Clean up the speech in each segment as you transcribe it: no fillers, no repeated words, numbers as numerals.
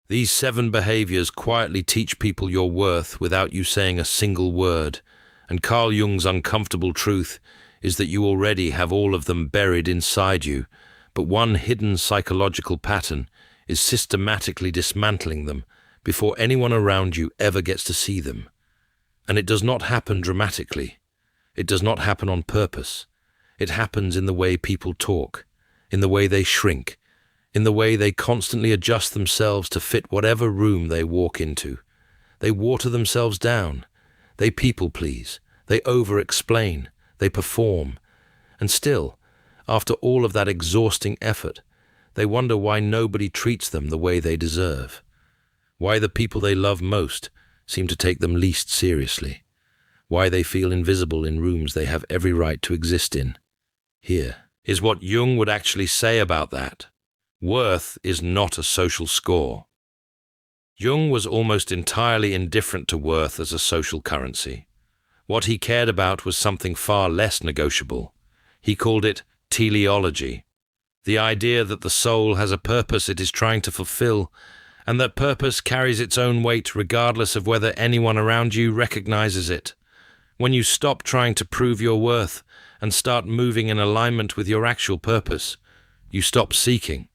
These 7 behaviors quietly teach people your worth without you saying a single word, and Carl Jung's uncomfortable truth is that you already have all of them buried inside you, but one hidden psychological pattern is systematically dismantling them before anyone around you ever gets to see them. And it does not happen dramatically. It does not happen on purpose. It happens in the way people talk, in the way they shrink, in the way they constantly adjust themselves to fit whatever room they walk into. They water themselves down. They people-please. They over-explain. They perform. And still, after all of that exhausting effort, they wonder why nobody treats them the way they deserve. Why the people they love most seem to take them least seriously. Why they feel invisible in rooms they have every right to exist in. Here is what Jung would actually say about that. Worth is not a social score. Jung was almost entirely indifferent to worth as a social currency. What he cared about was something far less negotiable. He called it teleology, the idea that the soul has a purpose it is trying to fulfill, and that purpose carries its own weight regardless of whether anyone around you recognizes it. When you stop trying to prove your worth and start moving in alignment with your actual purpose, you stop seeking,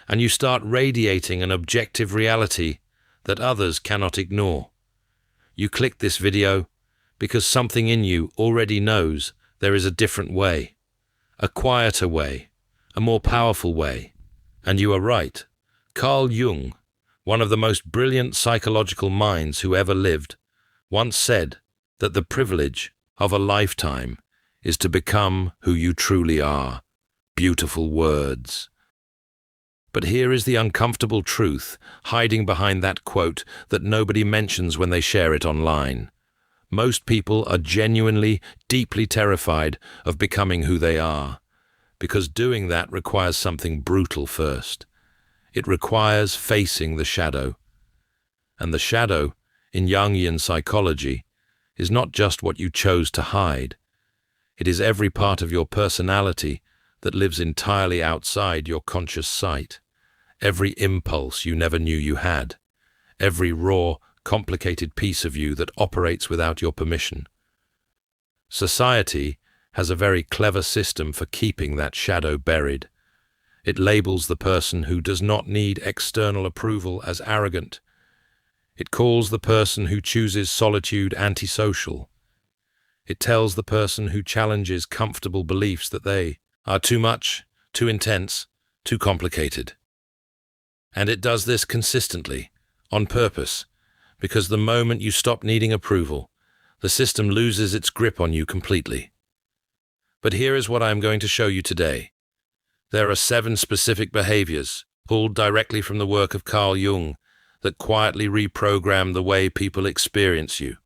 and you start radiating an objective reality that others cannot ignore. You click this video because something in you already knows there is a different way, a quieter way, a more powerful way. And you are right. Carl Jung, one of the most brilliant psychological minds who ever lived, once said that the privilege of a lifetime is to become who you truly are. Beautiful words. But here is the uncomfortable truth hiding behind that quote that nobody mentions when they share it online. Most people are genuinely, deeply terrified of becoming who they are, because doing that requires something brutal first. It requires facing the shadow. And the shadow, in Jungian psychology, is not just what you chose to hide. It is every part of your personality that lives entirely outside your conscious sight. Every impulse you never knew you had. Every raw, complicated piece of you that operates without your permission. Society has a very clever system for keeping that shadow buried. It labels the person who does not need external approval as arrogant. It calls the person who chooses solitude antisocial. It tells the person who challenges comfortable beliefs that they are too much, too intense, too complicated. And it does this consistently, on purpose, because the moment you stop needing approval, the system loses its grip on you completely. But here is what I am going to show you today. There are 7 specific behaviors, pulled directly from the work of Carl Jung, that quietly reprogram the way people experience you.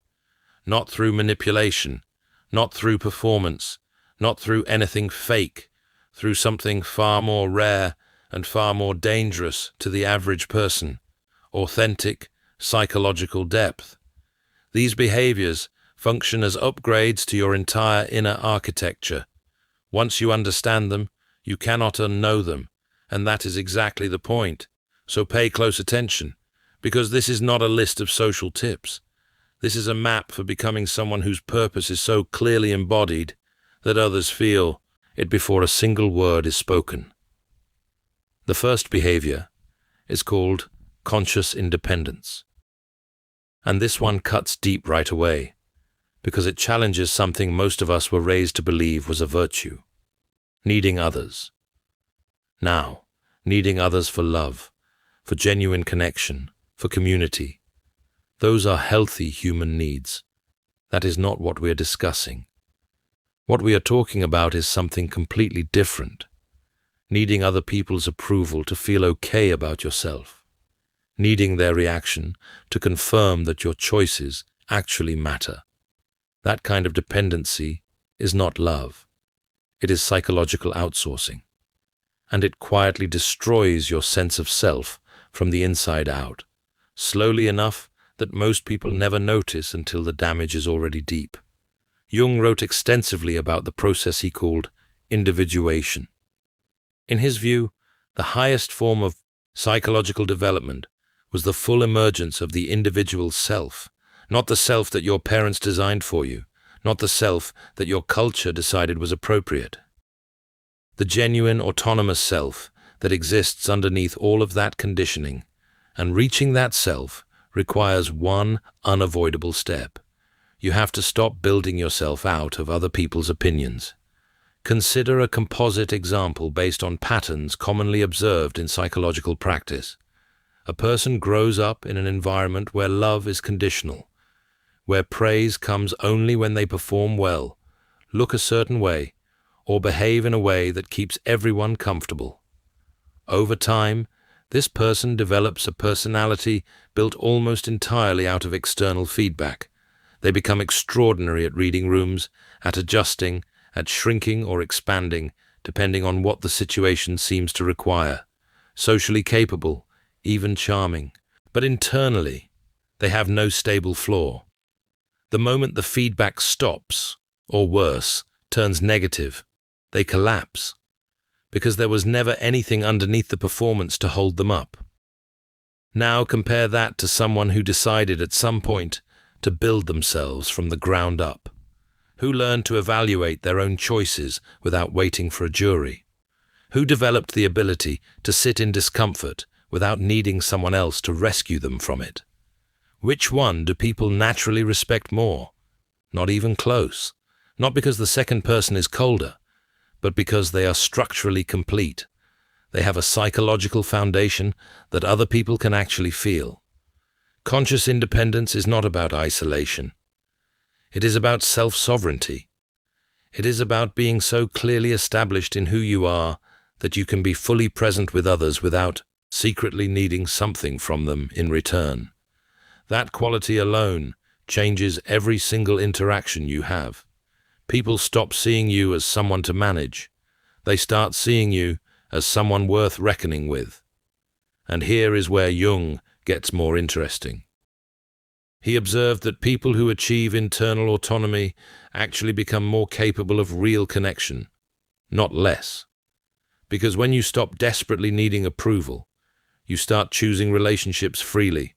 Not through manipulation, not through performance, not through anything fake, through something far more rare and far more dangerous to the average person: authentic psychological depth. These behaviors function as upgrades to your entire inner architecture. Once you understand them, you cannot unknow them, and that is exactly the point. So pay close attention, because this is not a list of social tips. This is a map for becoming someone whose purpose is so clearly embodied that others feel it before a single word is spoken. The first behavior is called conscious independence. And this one cuts deep right away, because it challenges something most of us were raised to believe was a virtue: needing others. Now, needing others for love, for genuine connection, for community. Those are healthy human needs. That is not what we are discussing. What we are talking about is something completely different. Needing other people's approval to feel okay about yourself. Needing their reaction to confirm that your choices actually matter. That kind of dependency is not love. It is psychological outsourcing. And it quietly destroys your sense of self from the inside out, slowly enough that most people never notice until the damage is already deep. Jung wrote extensively about the process he called individuation. In his view, the highest form of psychological development was the full emergence of the individual self, not the self that your parents designed for you, not the self that your culture decided was appropriate. The genuine autonomous self that exists underneath all of that conditioning, and reaching that self requires one unavoidable step. You have to stop building yourself out of other people's opinions. Consider a composite example based on patterns commonly observed in psychological practice. A person grows up in an environment where love is conditional, where praise comes only when they perform well, look a certain way, or behave in a way that keeps everyone comfortable. Over time, this person develops a personality built almost entirely out of external feedback. They become extraordinary at reading rooms, at adjusting, at shrinking or expanding, depending on what the situation seems to require. Socially capable, even charming. But internally, they have no stable floor. The moment the feedback stops, or worse, turns negative, they collapse, because there was never anything underneath the performance to hold them up. Now compare that to someone who decided at some point to build themselves from the ground up, who learned to evaluate their own choices without waiting for a jury, who developed the ability to sit in discomfort without needing someone else to rescue them from it. Which one do people naturally respect more? Not even close. Not because the second person is colder, but because they are structurally complete. They have a psychological foundation that other people can actually feel. Conscious independence is not about isolation. It is about self-sovereignty. It is about being so clearly established in who you are that you can be fully present with others without secretly needing something from them in return. That quality alone changes every single interaction you have. People stop seeing you as someone to manage. They start seeing you as someone worth reckoning with. And here is where Jung gets more interesting. He observed that people who achieve internal autonomy actually become more capable of real connection, not less. Because when you stop desperately needing approval, you start choosing relationships freely.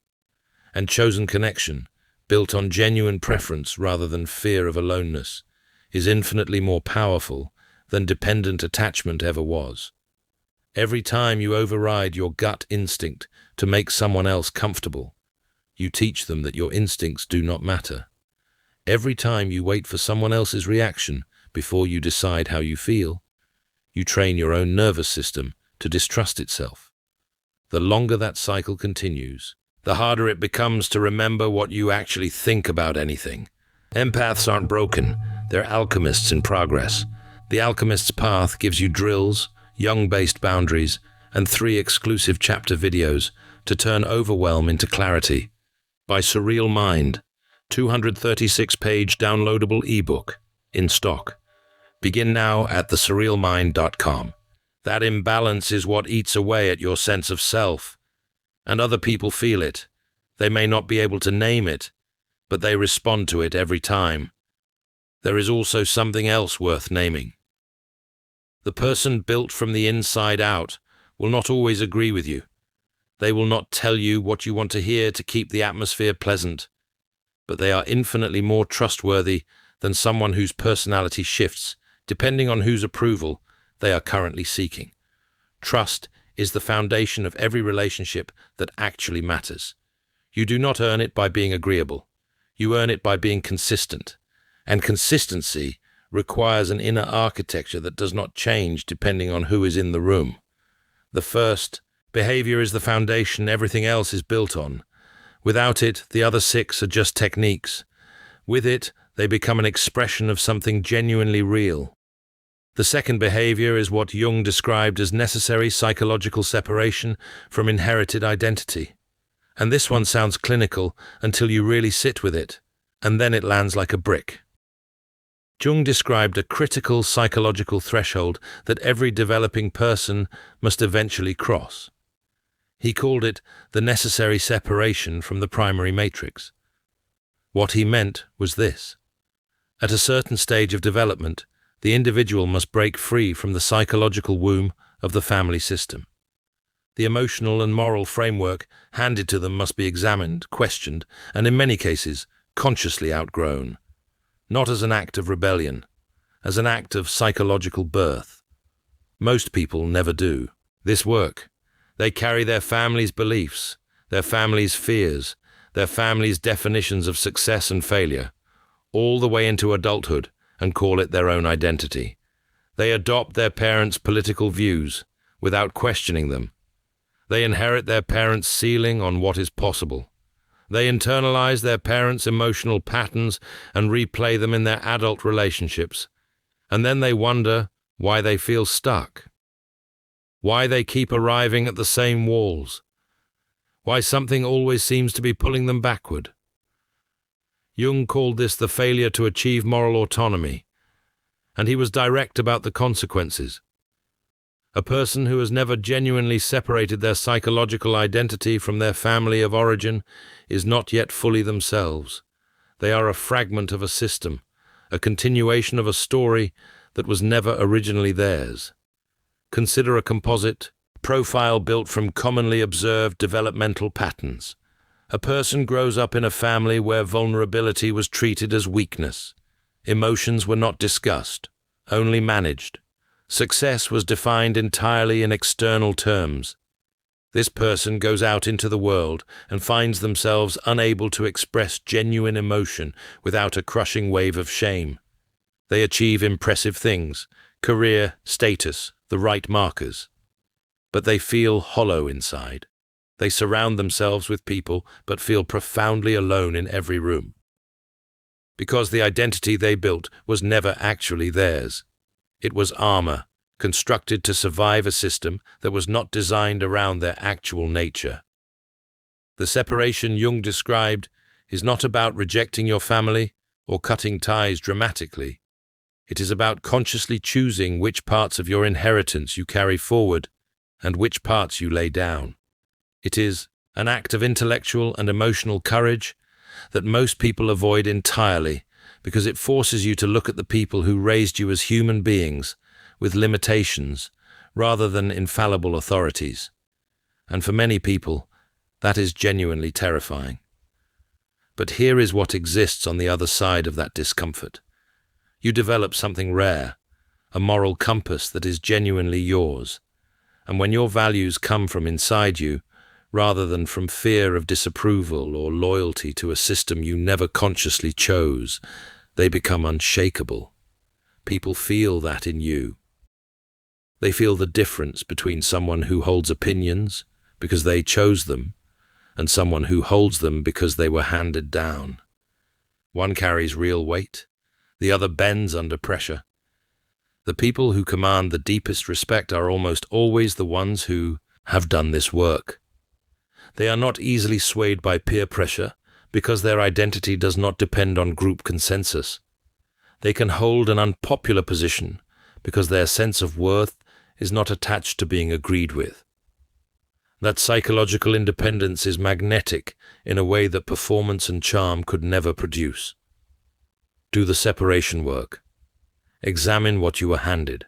And chosen connection, built on genuine preference rather than fear of aloneness, is infinitely more powerful than dependent attachment ever was. Every time you override your gut instinct to make someone else comfortable, you teach them that your instincts do not matter. Every time you wait for someone else's reaction before you decide how you feel, you train your own nervous system to distrust itself. The longer that cycle continues, the harder it becomes to remember what you actually think about anything. Empaths aren't broken, they're alchemists in progress. The Alchemist's Path gives you drills, Jung-based boundaries, and 3 exclusive chapter videos to turn overwhelm into clarity. By Surreal Mind, 236-page downloadable ebook, in stock. Begin now at thesurrealmind.com. That imbalance is what eats away at your sense of self. And other people feel it. They may not be able to name it, but they respond to it every time. There is also something else worth naming. The person built from the inside out will not always agree with you. They will not tell you what you want to hear to keep the atmosphere pleasant, but they are infinitely more trustworthy than someone whose personality shifts depending on whose approval they are currently seeking. Trust is the foundation of every relationship that actually matters. You do not earn it by being agreeable. You earn it by being consistent. And consistency requires an inner architecture that does not change depending on who is in the room. The first, behavior, is the foundation everything else is built on. Without it, the other 6 are just techniques. With it, they become an expression of something genuinely real. The second behavior is what Jung described as necessary psychological separation from inherited identity. And this one sounds clinical until you really sit with it, and then it lands like a brick. Jung described a critical psychological threshold that every developing person must eventually cross. He called it the necessary separation from the primary matrix. What he meant was this. At a certain stage of development, the individual must break free from the psychological womb of the family system. The emotional and moral framework handed to them must be examined, questioned, and in many cases, consciously outgrown. Not as an act of rebellion, as an act of psychological birth. Most people never do this work. They carry their family's beliefs, their family's fears, their family's definitions of success and failure, all the way into adulthood and call it their own identity. They adopt their parents' political views without questioning them. They inherit their parents' ceiling on what is possible. They internalize their parents' emotional patterns and replay them in their adult relationships. And then they wonder why they feel stuck. Why they keep arriving at the same walls. Why something always seems to be pulling them backward. Jung called this the failure to achieve moral autonomy, and he was direct about the consequences. A person who has never genuinely separated their psychological identity from their family of origin is not yet fully themselves. They are a fragment of a system, a continuation of a story that was never originally theirs. Consider a composite profile built from commonly observed developmental patterns. A person grows up in a family where vulnerability was treated as weakness. Emotions were not discussed, only managed. Success was defined entirely in external terms. This person goes out into the world and finds themselves unable to express genuine emotion without a crushing wave of shame. They achieve impressive things, career, status, the right markers. But they feel hollow inside. They surround themselves with people but feel profoundly alone in every room. Because the identity they built was never actually theirs. It was armor, constructed to survive a system that was not designed around their actual nature. The separation Jung described is not about rejecting your family or cutting ties dramatically. It is about consciously choosing which parts of your inheritance you carry forward and which parts you lay down. It is an act of intellectual and emotional courage that most people avoid entirely because it forces you to look at the people who raised you as human beings with limitations rather than infallible authorities. And for many people, that is genuinely terrifying. But here is what exists on the other side of that discomfort. You develop something rare, a moral compass that is genuinely yours. And when your values come from inside you, rather than from fear of disapproval or loyalty to a system you never consciously chose, they become unshakable. People feel that in you. They feel the difference between someone who holds opinions because they chose them and someone who holds them because they were handed down. One carries real weight, the other bends under pressure. The people who command the deepest respect are almost always the ones who have done this work. They are not easily swayed by peer pressure because their identity does not depend on group consensus. They can hold an unpopular position because their sense of worth is not attached to being agreed with. That psychological independence is magnetic in a way that performance and charm could never produce. Do the separation work. Examine what you were handed.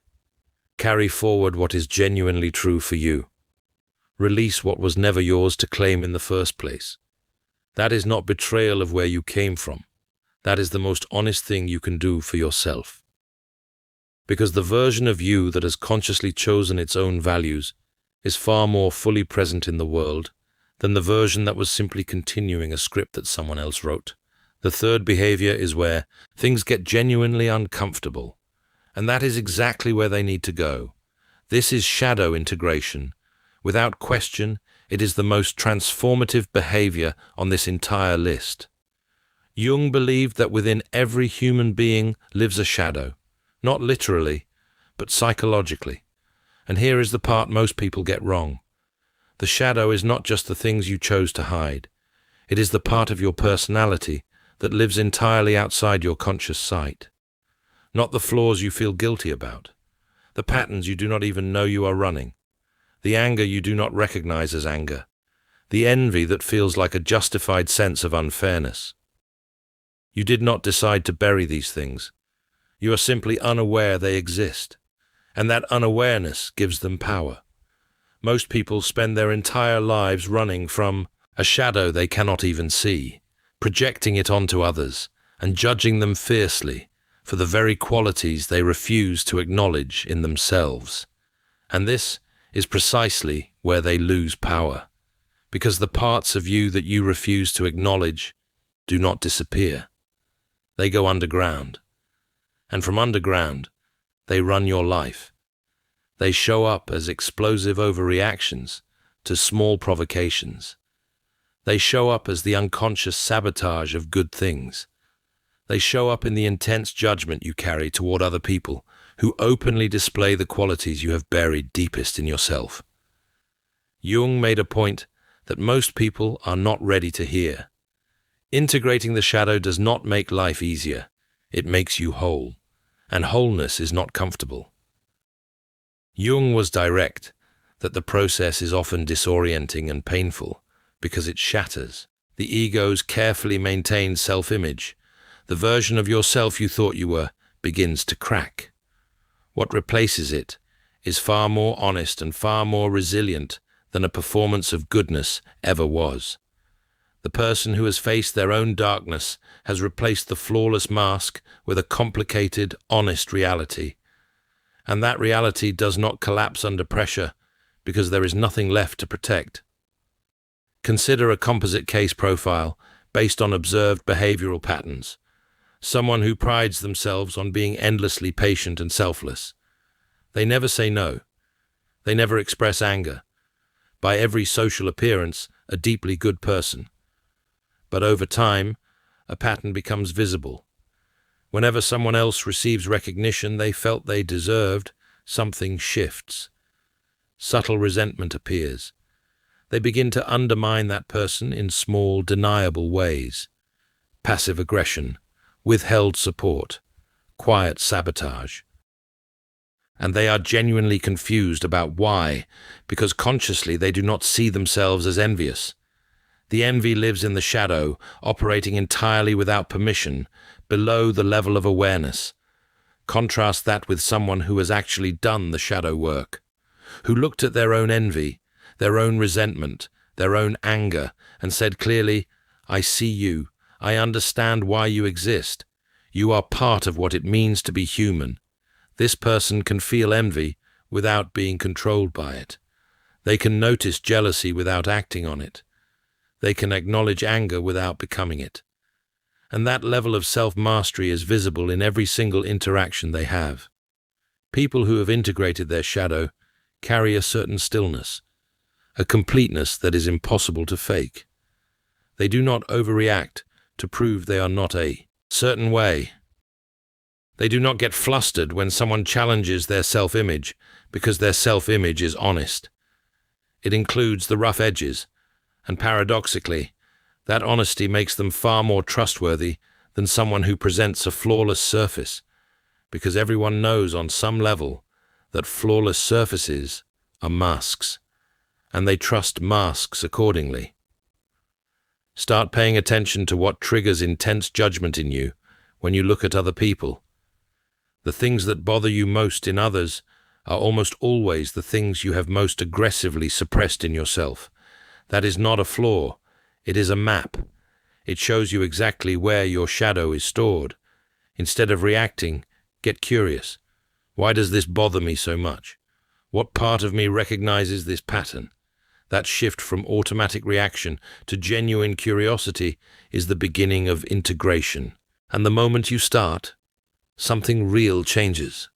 Carry forward what is genuinely true for you. Release what was never yours to claim in the first place. That is not betrayal of where you came from. That is the most honest thing you can do for yourself. Because the version of you that has consciously chosen its own values is far more fully present in the world than the version that was simply continuing a script that someone else wrote. The third behavior is where things get genuinely uncomfortable, and that is exactly where they need to go. This is shadow integration. Without question, it is the most transformative behavior on this entire list. Jung believed that within every human being lives a shadow, not literally, but psychologically. And here is the part most people get wrong. The shadow is not just the things you chose to hide. It is the part of your personality that lives entirely outside your conscious sight. Not the flaws you feel guilty about, the patterns you do not even know you are running, the anger you do not recognize as anger, the envy that feels like a justified sense of unfairness. You did not decide to bury these things. You are simply unaware they exist, and that unawareness gives them power. Most people spend their entire lives running from a shadow they cannot even see, projecting it onto others, and judging them fiercely for the very qualities they refuse to acknowledge in themselves. And this is precisely where they lose power, because the parts of you that you refuse to acknowledge do not disappear. They go underground, and from underground, they run your life. They show up as explosive overreactions to small provocations. They show up as the unconscious sabotage of good things. They show up in the intense judgment you carry toward other people who openly display the qualities you have buried deepest in yourself. Jung made a point that most people are not ready to hear. Integrating the shadow does not make life easier. It makes you whole, and wholeness is not comfortable. Jung was direct that the process is often disorienting and painful because it shatters the ego's carefully maintained self-image. The version of yourself you thought you were begins to crack. What replaces it is far more honest and far more resilient than a performance of goodness ever was. The person who has faced their own darkness has replaced the flawless mask with a complicated, honest reality. And that reality does not collapse under pressure because there is nothing left to protect. Consider a composite case profile based on observed behavioral patterns. Someone who prides themselves on being endlessly patient and selfless. They never say no. They never express anger. By every social appearance, a deeply good person. But over time, a pattern becomes visible. Whenever someone else receives recognition they felt they deserved, something shifts. Subtle resentment appears. They begin to undermine that person in small, deniable ways. Passive aggression, withheld support, quiet sabotage. And they are genuinely confused about why, because consciously they do not see themselves as envious. The envy lives in the shadow, operating entirely without permission, below the level of awareness. Contrast that with someone who has actually done the shadow work, who looked at their own envy, their own resentment, their own anger, and said clearly, "I see you. I understand why you exist. You are part of what it means to be human." This person can feel envy without being controlled by it. They can notice jealousy without acting on it. They can acknowledge anger without becoming it. And that level of self-mastery is visible in every single interaction they have. People who have integrated their shadow carry a certain stillness, a completeness that is impossible to fake. They do not overreact to prove they are not a certain way. They do not get flustered when someone challenges their self-image because their self-image is honest. It includes the rough edges, and paradoxically, that honesty makes them far more trustworthy than someone who presents a flawless surface, because everyone knows on some level that flawless surfaces are masks, and they trust masks accordingly. Start paying attention to what triggers intense judgment in you when you look at other people. The things that bother you most in others are almost always the things you have most aggressively suppressed in yourself. That is not a flaw, it is a map. It shows you exactly where your shadow is stored. Instead of reacting, get curious. Why does this bother me so much? What part of me recognizes this pattern? That shift from automatic reaction to genuine curiosity is the beginning of integration. And the moment you start, something real changes.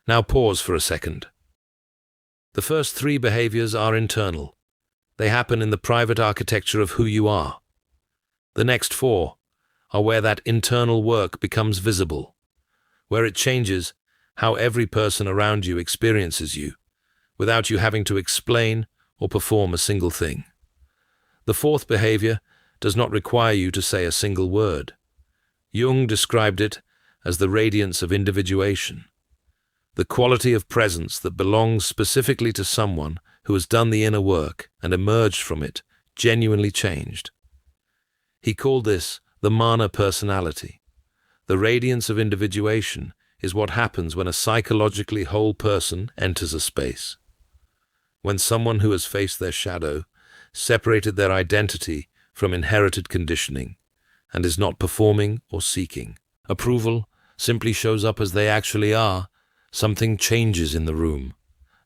Now pause for a second. The first 3 behaviors are internal. They happen in the private architecture of who you are. The next 4 are where that internal work becomes visible, where it changes how every person around you experiences you, without you having to explain or perform a single thing. The 4th behavior does not require you to say a single word. Jung described it as the radiance of individuation, the quality of presence that belongs specifically to someone who has done the inner work and emerged from it genuinely changed. He called this the mana personality. The radiance of individuation is what happens when a psychologically whole person enters a space. when someone who has faced their shadow, separated their identity from inherited conditioning, and is not performing or seeking approval, simply shows up as they actually are, something changes in the room.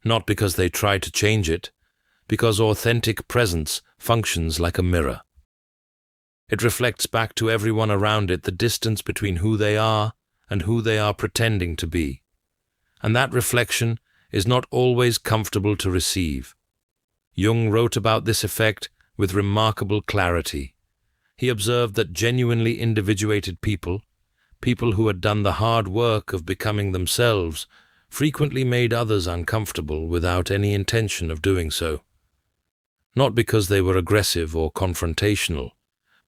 Not because they try to change it, because authentic presence functions like a mirror. It reflects back to everyone around it the distance between who they are and who they are pretending to be. And that reflection is not always comfortable to receive. Jung wrote about this effect with remarkable clarity. He observed that genuinely individuated people who had done the hard work of becoming themselves, frequently made others uncomfortable without any intention of doing so. Not because they were aggressive or confrontational,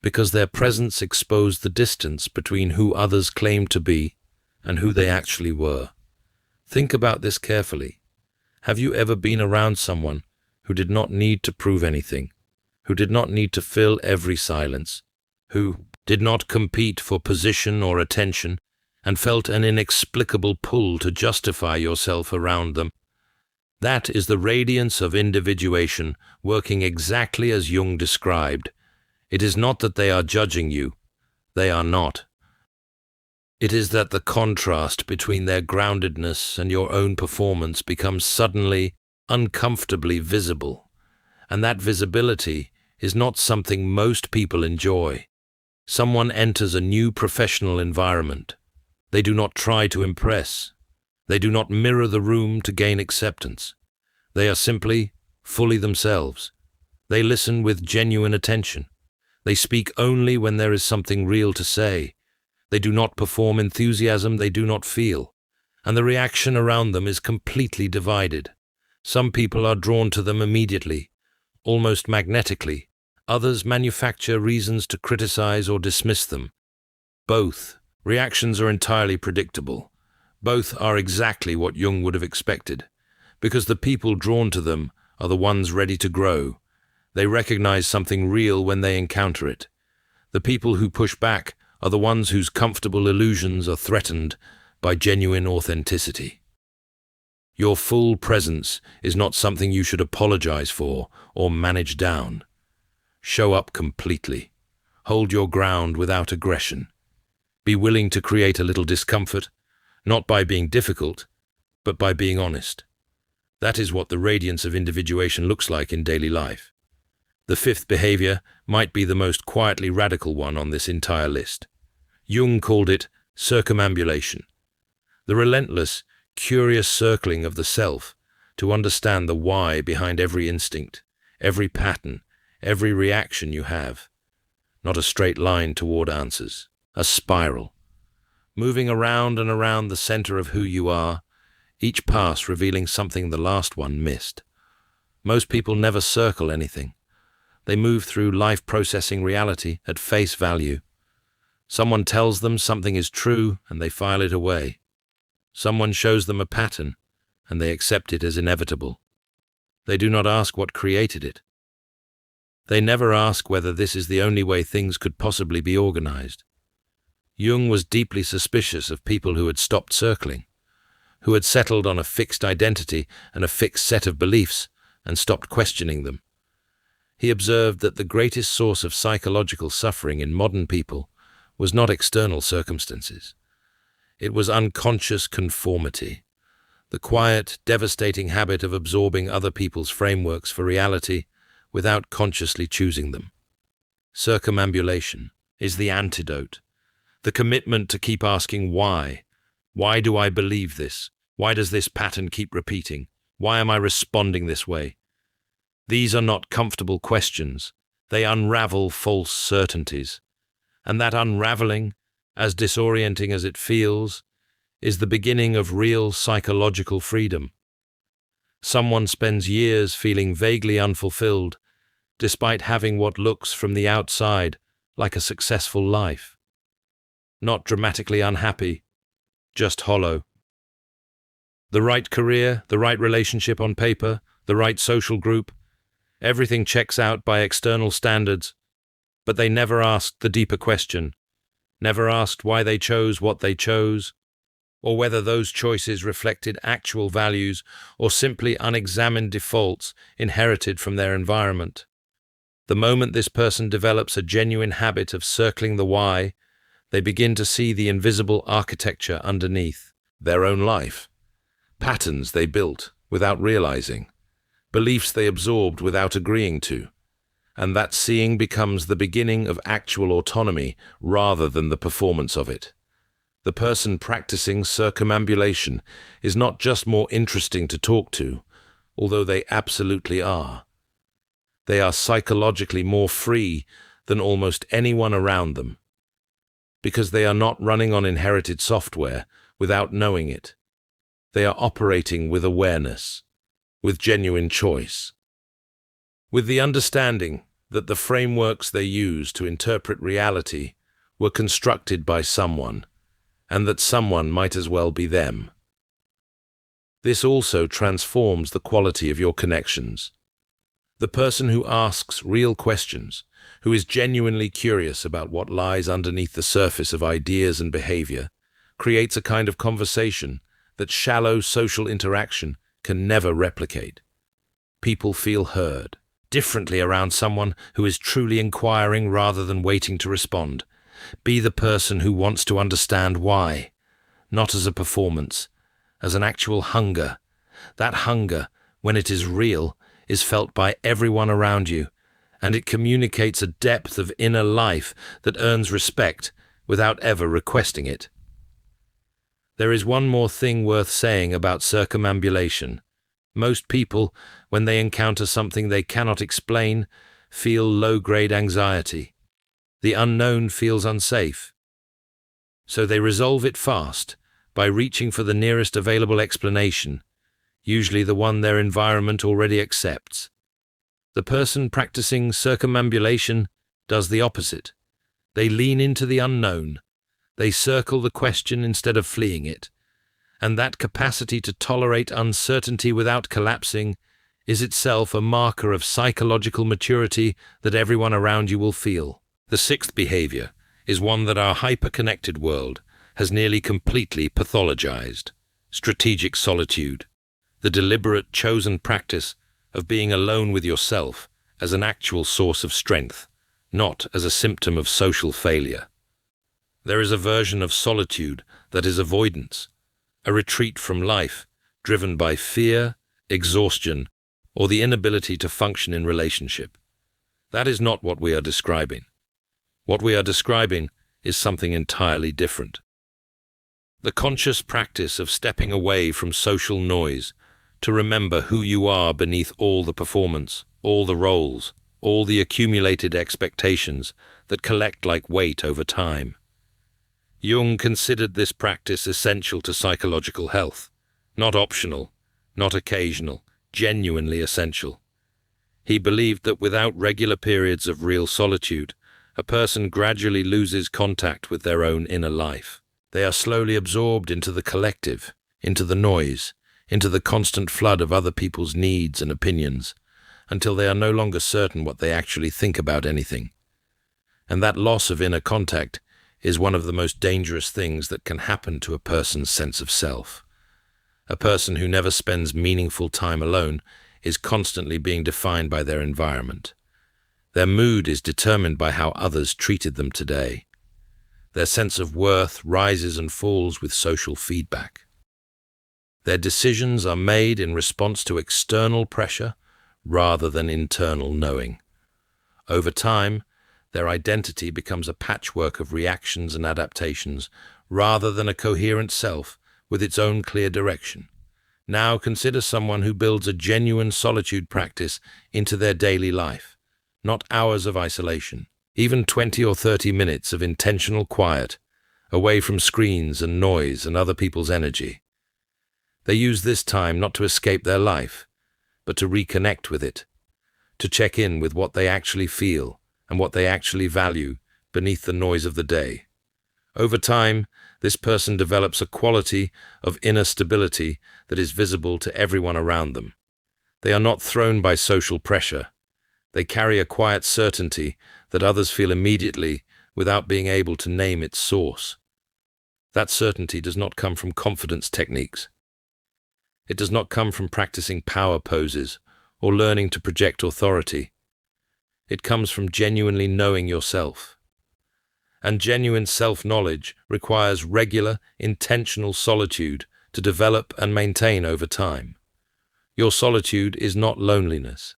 because their presence exposed the distance between who others claimed to be and who they actually were. Think about this carefully. Have you ever been around someone who did not need to prove anything, who did not need to fill every silence, who did not compete for position or attention, and felt an inexplicable pull to justify yourself around them? That is the radiance of individuation working exactly as Jung described. It is not that they are judging you. They are not. It is that the contrast between their groundedness and your own performance becomes suddenly, uncomfortably visible. And that visibility is not something most people enjoy. Someone enters a new professional environment. They do not try to impress. They do not mirror the room to gain acceptance. They are simply, fully themselves. They listen with genuine attention. They speak only when there is something real to say. They do not perform enthusiasm they do not feel. And the reaction around them is completely divided. Some people are drawn to them immediately, almost magnetically. Others manufacture reasons to criticize or dismiss them. Both reactions are entirely predictable. Both are exactly what Jung would have expected, because the people drawn to them are the ones ready to grow. They recognize something real when they encounter it. The people who push back are the ones whose comfortable illusions are threatened by genuine authenticity. Your full presence is not something you should apologize for or manage down. Show up completely. Hold your ground without aggression. Be willing to create a little discomfort, not by being difficult, but by being honest. That is what the radiance of individuation looks like in daily life. The fifth behavior might be the most quietly radical one on this entire list. Jung called it circumambulation. The relentless, curious circling of the self to understand the why behind every instinct, every pattern, every reaction you have. Not a straight line toward answers, a spiral. Moving around and around the center of who you are, each pass revealing something the last one missed. Most people never circle anything. They move through life processing reality at face value. Someone tells them something is true and they file it away. Someone shows them a pattern and they accept it as inevitable. They do not ask what created it. They never ask whether this is the only way things could possibly be organized. Jung was deeply suspicious of people who had stopped circling, who had settled on a fixed identity and a fixed set of beliefs and stopped questioning them. He observed that the greatest source of psychological suffering in modern people was not external circumstances. It was unconscious conformity, the quiet, devastating habit of absorbing other people's frameworks for reality without consciously choosing them. Circumambulation is the antidote, the commitment to keep asking why. Why do I believe this? Why does this pattern keep repeating? Why am I responding this way? These are not comfortable questions. They unravel false certainties. And that unraveling, as disorienting as it feels, is the beginning of real psychological freedom. Someone spends years feeling vaguely unfulfilled, despite having what looks from the outside like a successful life. Not dramatically unhappy, just hollow. The right career, the right relationship on paper, the right social group, everything checks out by external standards, but they never asked the deeper question, never asked why they chose what they chose, or whether those choices reflected actual values or simply unexamined defaults inherited from their environment. The moment this person develops a genuine habit of circling the why, they begin to see the invisible architecture underneath their own life, patterns they built without realizing, beliefs they absorbed without agreeing to, and that seeing becomes the beginning of actual autonomy rather than the performance of it. The person practicing circumambulation is not just more interesting to talk to, although they absolutely are. They are psychologically more free than almost anyone around them, because they are not running on inherited software without knowing it. They are operating with awareness, with genuine choice, with the understanding that the frameworks they use to interpret reality were constructed by someone, and that someone might as well be them. This also transforms the quality of your connections. The person who asks real questions, who is genuinely curious about what lies underneath the surface of ideas and behavior, creates a kind of conversation that shallow social interaction can never replicate. People feel heard differently around someone who is truly inquiring rather than waiting to respond. Be the person who wants to understand why, not as a performance, as an actual hunger. That hunger, when it is real, is felt by everyone around you, and it communicates a depth of inner life that earns respect without ever requesting it. There is one more thing worth saying about circumambulation. Most people, when they encounter something they cannot explain, feel low-grade anxiety. The unknown feels unsafe. So they resolve it fast by reaching for the nearest available explanation, usually the one their environment already accepts. The person practicing circumambulation does the opposite. They lean into the unknown. They circle the question instead of fleeing it. And that capacity to tolerate uncertainty without collapsing is itself a marker of psychological maturity that everyone around you will feel. The sixth behavior is one that our hyper-connected world has nearly completely pathologized: strategic solitude, the deliberate, chosen practice of being alone with yourself as an actual source of strength, not as a symptom of social failure. There is a version of solitude that is avoidance, a retreat from life driven by fear, exhaustion, or the inability to function in relationship. That is not what we are describing. What we are describing is something entirely different. The conscious practice of stepping away from social noise to remember who you are beneath all the performance, all the roles, all the accumulated expectations that collect like weight over time. Jung considered this practice essential to psychological health, not optional, not occasional, genuinely essential. He believed that without regular periods of real solitude, a person gradually loses contact with their own inner life. They are slowly absorbed into the collective, into the noise, into the constant flood of other people's needs and opinions, until they are no longer certain what they actually think about anything. And that loss of inner contact is one of the most dangerous things that can happen to a person's sense of self. A person who never spends meaningful time alone is constantly being defined by their environment. Their mood is determined by how others treated them today. Their sense of worth rises and falls with social feedback. Their decisions are made in response to external pressure rather than internal knowing. Over time, their identity becomes a patchwork of reactions and adaptations rather than a coherent self with its own clear direction. Now consider someone who builds a genuine solitude practice into their daily life, not hours of isolation, even 20 or 30 minutes of intentional quiet, away from screens and noise and other people's energy. They use this time not to escape their life, but to reconnect with it, to check in with what they actually feel and what they actually value beneath the noise of the day. Over time, this person develops a quality of inner stability that is visible to everyone around them. They are not thrown by social pressure. They carry a quiet certainty that others feel immediately without being able to name its source. That certainty does not come from confidence techniques. It does not come from practicing power poses or learning to project authority. It comes from genuinely knowing yourself. And genuine self-knowledge requires regular, intentional solitude to develop and maintain over time. Your solitude is not loneliness.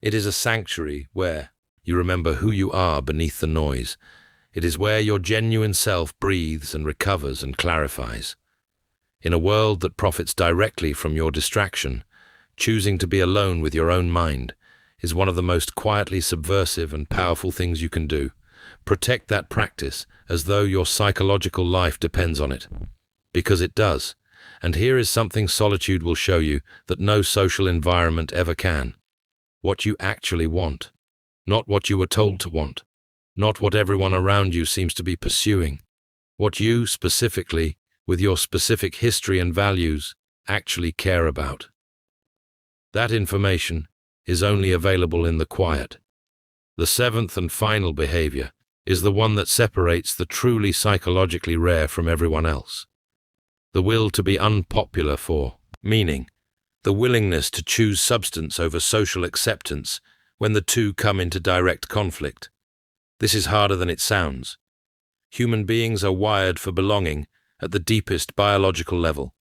It is a sanctuary where you remember who you are beneath the noise. It is where your genuine self breathes and recovers and clarifies. In a world that profits directly from your distraction, choosing to be alone with your own mind is one of the most quietly subversive and powerful things you can do. Protect that practice as though your psychological life depends on it. Because it does. And here is something solitude will show you that no social environment ever can. What you actually want. Not what you were told to want. Not what everyone around you seems to be pursuing. What you, specifically, with your specific history and values, actually care about. That information is only available in the quiet. The seventh and final behavior is the one that separates the truly psychologically rare from everyone else. The will to be unpopular for meaning. The willingness to choose substance over social acceptance when the two come into direct conflict. This is harder than it sounds. Human beings are wired for belonging at the deepest biological level.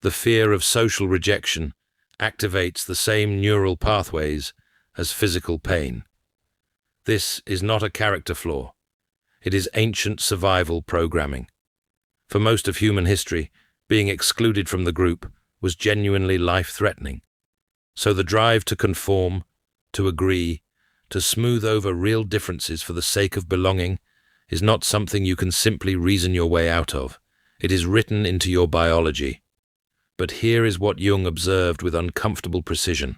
The fear of social rejection activates the same neural pathways as physical pain. This is not a character flaw. It is ancient survival programming. For most of human history, being excluded from the group was genuinely life-threatening. So the drive to conform, to agree, to smooth over real differences for the sake of belonging is not something you can simply reason your way out of. It is written into your biology. But here is what Jung observed with uncomfortable precision.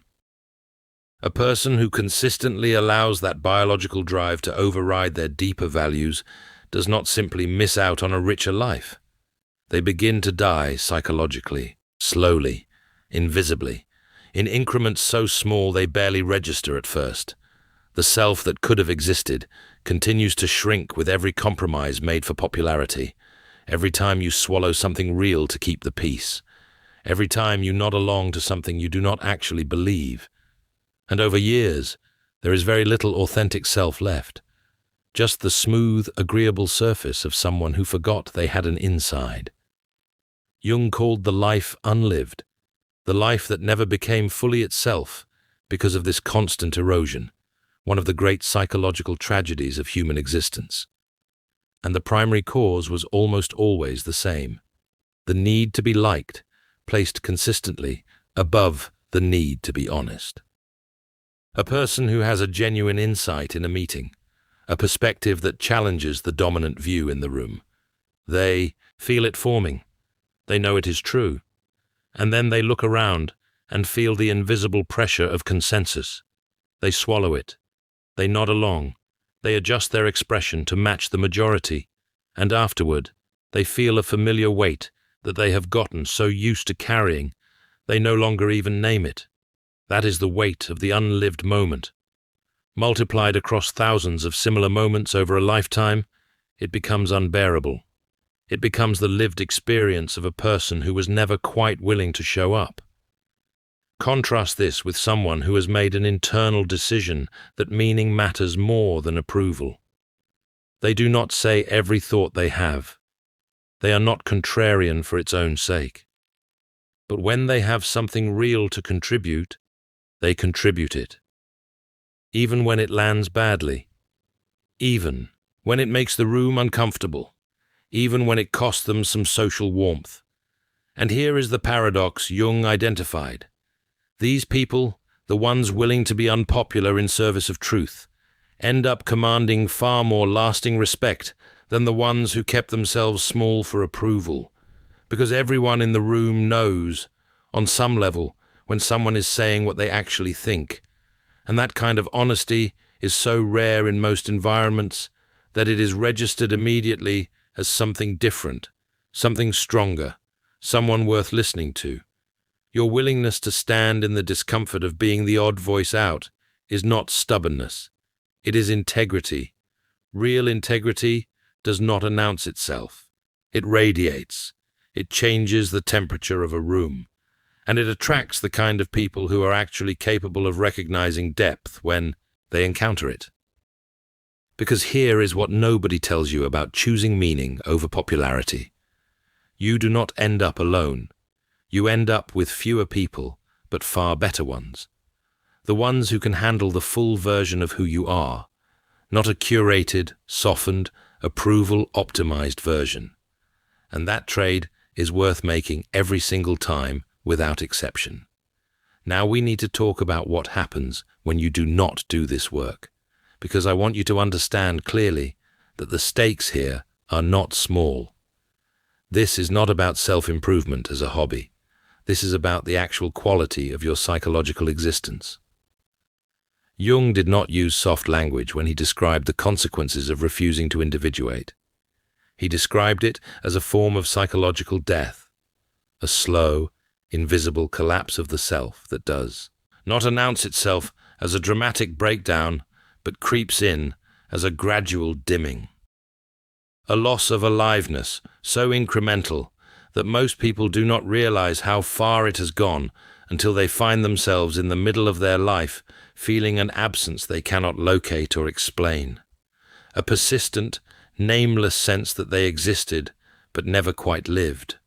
A person who consistently allows that biological drive to override their deeper values does not simply miss out on a richer life. They begin to die psychologically, slowly, invisibly, in increments so small they barely register at first. The self that could have existed continues to shrink with every compromise made for popularity, every time you swallow something real to keep the peace, every time you nod along to something you do not actually believe. And over years, there is very little authentic self left, just the smooth, agreeable surface of someone who forgot they had an inside. Jung called the life unlived, the life that never became fully itself because of this constant erosion, one of the great psychological tragedies of human existence. And the primary cause was almost always the same: the need to be liked, placed consistently above the need to be honest. A person who has a genuine insight in a meeting, a perspective that challenges the dominant view in the room, they feel it forming. They know it is true. And then they look around and feel the invisible pressure of consensus. They swallow it. They nod along. They adjust their expression to match the majority. And afterward, they feel a familiar weight that they have gotten so used to carrying, they no longer even name it. That is the weight of the unlived moment. Multiplied across thousands of similar moments over a lifetime, it becomes unbearable. It becomes the lived experience of a person who was never quite willing to show up. Contrast this with someone who has made an internal decision that meaning matters more than approval. They do not say every thought they have. They are not contrarian for its own sake. But when they have something real to contribute, they contribute it. Even when it lands badly. Even when it makes the room uncomfortable. Even when it costs them some social warmth. And here is the paradox Jung identified. These people, the ones willing to be unpopular in service of truth, end up commanding far more lasting respect than the ones who kept themselves small for approval. Because everyone in the room knows, on some level, when someone is saying what they actually think. And that kind of honesty is so rare in most environments that it is registered immediately as something different, something stronger, someone worth listening to. Your willingness to stand in the discomfort of being the odd voice out is not stubbornness. It is integrity. Real integrity does not announce itself. It radiates. It changes the temperature of a room. And it attracts the kind of people who are actually capable of recognizing depth when they encounter it. Because here is what nobody tells you about choosing meaning over popularity. You do not end up alone. You end up with fewer people, but far better ones. The ones who can handle the full version of who you are, not a curated, softened, approval-optimized version. And that trade is worth making every single time, without exception. Now we need to talk about what happens when you do not do this work, because I want you to understand clearly that the stakes here are not small. This is not about self-improvement as a hobby. This is about the actual quality of your psychological existence. Jung did not use soft language when he described the consequences of refusing to individuate. He described it as a form of psychological death, a slow, invisible collapse of the self that does not announce itself as a dramatic breakdown, but creeps in as a gradual dimming. A loss of aliveness, so incremental that most people do not realize how far it has gone until they find themselves in the middle of their life feeling an absence they cannot locate or explain. A persistent, nameless sense that they existed but never quite lived.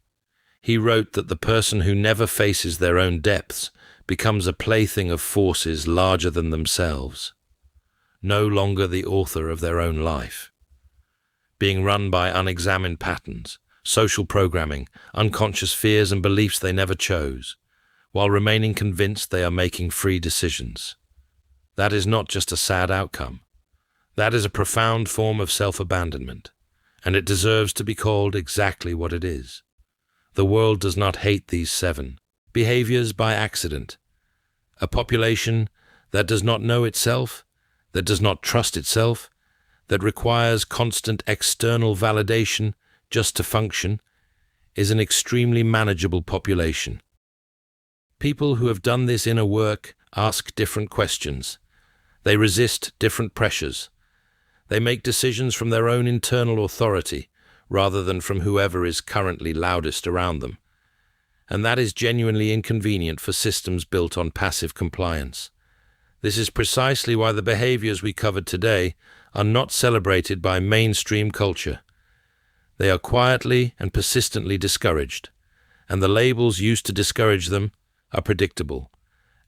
He wrote that the person who never faces their own depths becomes a plaything of forces larger than themselves, no longer the author of their own life, being run by unexamined patterns, social programming, unconscious fears and beliefs they never chose, while remaining convinced they are making free decisions. That is not just a sad outcome. That is a profound form of self-abandonment, and it deserves to be called exactly what it is. The world does not hate these 7 behaviors by accident. A population that does not know itself, that does not trust itself, that requires constant external validation just to function, is an extremely manageable population. People who have done this inner work ask different questions. They resist different pressures. They make decisions from their own internal authority, rather than from whoever is currently loudest around them. And that is genuinely inconvenient for systems built on passive compliance. This is precisely why the behaviors we covered today are not celebrated by mainstream culture. They are quietly and persistently discouraged, and the labels used to discourage them are predictable: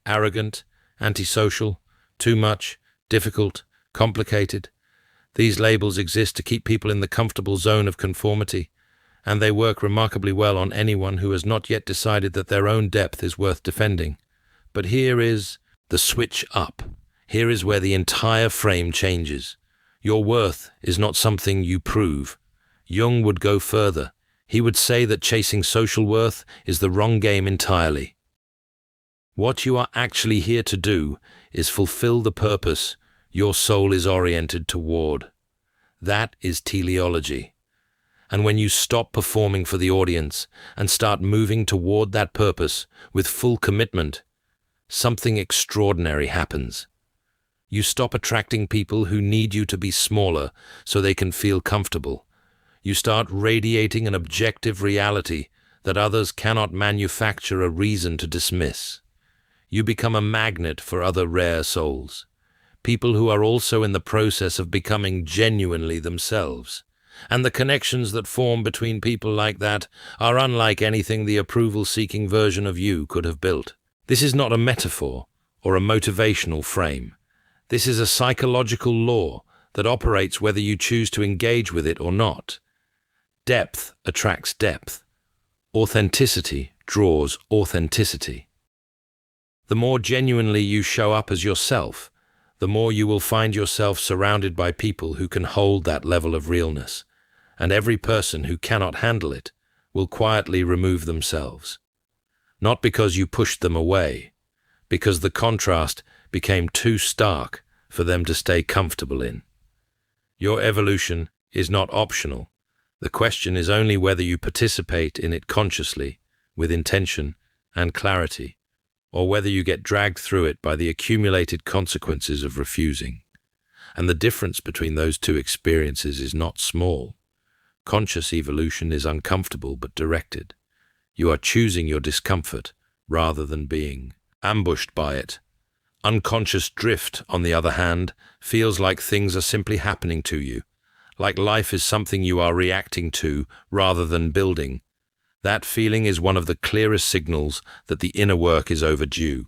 arrogant, antisocial, too much, difficult, complicated. These labels exist to keep people in the comfortable zone of conformity, and they work remarkably well on anyone who has not yet decided that their own depth is worth defending. But here is the switch up. Here is where the entire frame changes. Your worth is not something you prove. Jung would go further. He would say that chasing social worth is the wrong game entirely. What you are actually here to do is fulfill the purpose your soul is oriented toward. That is teleology. And when you stop performing for the audience and start moving toward that purpose with full commitment, something extraordinary happens. You stop attracting people who need you to be smaller so they can feel comfortable. You start radiating an objective reality that others cannot manufacture a reason to dismiss. You become a magnet for other rare souls, people who are also in the process of becoming genuinely themselves. And the connections that form between people like that are unlike anything the approval-seeking version of you could have built. This is not a metaphor or a motivational frame. This is a psychological law that operates whether you choose to engage with it or not. Depth attracts depth. Authenticity draws authenticity. The more genuinely you show up as yourself, the more you will find yourself surrounded by people who can hold that level of realness, and every person who cannot handle it will quietly remove themselves. Not because you pushed them away, because the contrast became too stark for them to stay comfortable in. Your evolution is not optional. The question is only whether you participate in it consciously, with intention and clarity, or whether you get dragged through it by the accumulated consequences of refusing. And the difference between those two experiences is not small. Conscious evolution is uncomfortable but directed. You are choosing your discomfort rather than being ambushed by it. Unconscious drift, on the other hand, feels like things are simply happening to you, like life is something you are reacting to rather than building. That feeling is one of the clearest signals that the inner work is overdue.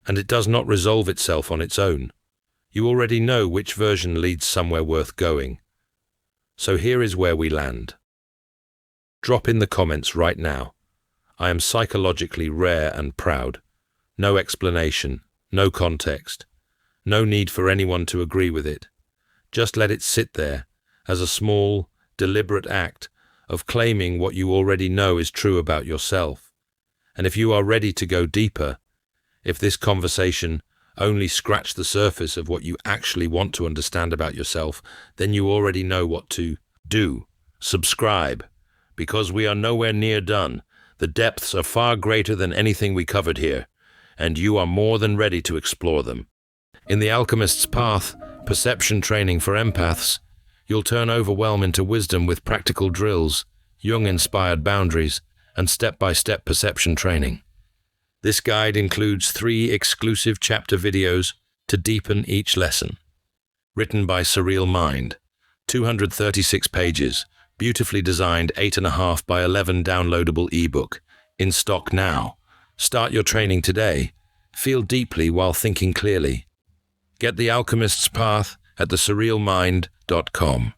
And it does not resolve itself on its own. You already know which version leads somewhere worth going. So here is where we land. Drop in the comments right now. I am psychologically rare and proud. No explanation, no context, no need for anyone to agree with it. Just let it sit there as a small, deliberate act of claiming what you already know is true about yourself. And if you are ready to go deeper, if this conversation only scratched the surface of what you actually want to understand about yourself, then you already know what to do. Subscribe, because we are nowhere near done. The depths are far greater than anything we covered here, and you are more than ready to explore them. In The Alchemist's Path, perception training for empaths, you'll turn overwhelm into wisdom with practical drills, Jung-inspired boundaries, and step-by-step perception training. This guide includes 3 exclusive chapter videos to deepen each lesson. Written by Surreal Mind, 236 pages, beautifully designed 8.5 by 11 downloadable ebook, in stock now. Start your training today. Feel deeply while thinking clearly. Get The Alchemist's Path at thesurrealmind.com.